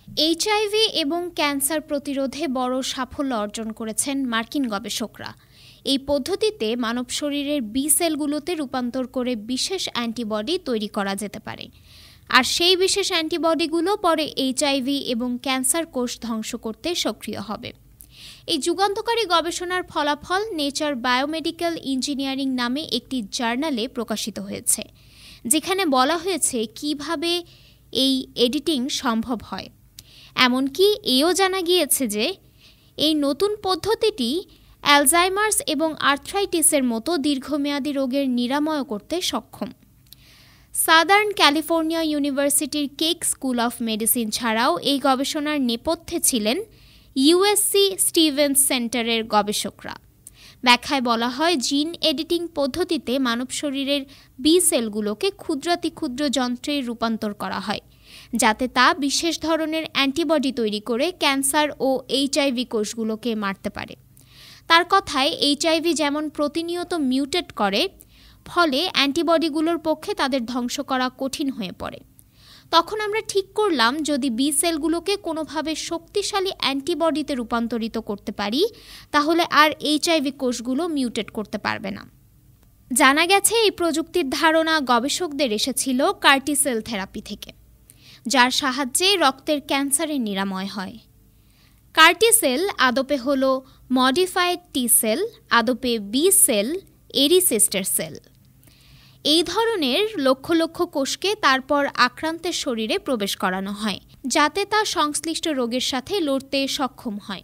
HIV এবং cancer প্রতিরোধে বড় সাফল্য অর্জন করেছেন মার্কিন গবেষকরা। এই পদ্ধতিতে মানব শরীরের বি সেলগুলোতে রূপান্তর করে বিশেষ অ্যান্টিবডি তৈরি করা যেতে পারে, আর সেই বিশেষ অ্যান্টিবডিগুলো পরে এইচআইভি এবং ক্যান্সার কোষ ধ্বংস করতে সক্রিয় হবে। এই যুগান্তকারী গবেষণার ফলাফল নেচার বায়োমেডিক্যাল ইঞ্জিনিয়ারিং নামে একটি জার্নালে প্রকাশিত হয়েছে, যেখানে বলা হয়েছে কিভাবে এই এডিটিং সম্ভব হয়। এমনকি এও জানা গিয়েছে যে এই নতুন পদ্ধতিটি অ্যালজাইমার্স এবং আর্থ্রাইটিসের মতো দীর্ঘমেয়াদী রোগের নিরাময় করতে সক্ষম। সাদার্ন ক্যালিফোর্নিয়া ইউনিভার্সিটির কেক স্কুল অফ মেডিসিন ছাড়াও এই গবেষণার নেপথ্যে ছিলেন ইউএসসি স্টিভেন্স সেন্টারের গবেষকরা। ব্যাখ্যায় বলা হয়, জিন এডিটিং পদ্ধতিতে মানব শরীরের বি সেলগুলোকে ক্ষুদ্রাতি ক্ষুদ্র যন্ত্রে রূপান্তর করা হয়, যাতে তা বিশেষ ধরনের অ্যান্টিবডি তৈরি করে ক্যান্সার ও এইচআইভি কোষগুলোকে মারতে পারে। তার কথায়, এইচআইভি যেমন প্রতিনিয়ত মিউটেট করে, ফলে অ্যান্টিবডিগুলোর পক্ষে তাদের ধ্বংস করা কঠিন হয়ে পড়ে। তখন আমরা ঠিক করলাম, যদি বি সেলগুলোকে কোনোভাবে শক্তিশালী অ্যান্টিবডিতে রূপান্তরিত করতে পারি, তাহলে আর এইচআইভি কোষগুলো মিউটেট করতে পারবে না। জানা গেছে এই প্রযুক্তির ধারণা গবেষকদের এসেছিল কার্টি সেল থেরাপি থেকে, যার সাহায্যে রক্তের ক্যান্সারের নিরাময় হয়। কার্টি সেল আদপে হল মডিফাইড টি সেল, আদপে বি সেল এরই সিস্টার সেল। এই ধরনের লক্ষ লক্ষ কোষকে তারপর আক্রান্তের শরীরে প্রবেশ করানো হয়, যাতে তা সংশ্লিষ্ট রোগের সাথে লড়তে সক্ষম হয়।